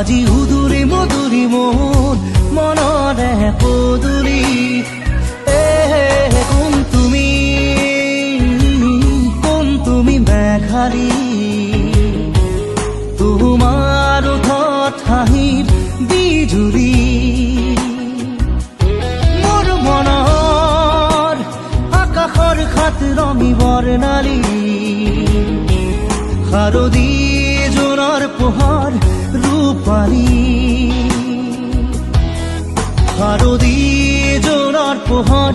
আজি উদুৰি মধুৰি মোৰ মনৰে পদূলি কোন তুমি মেঘালী তোমাৰ ওঠত হাঁহিৰ বিজুলী মোৰ মনৰ আকাশৰ খাত ৰঙী বৰ্ণালী শাৰদী জোনৰ পোহৰ ৰূপালী শাৰদী জোনৰ পোহৰ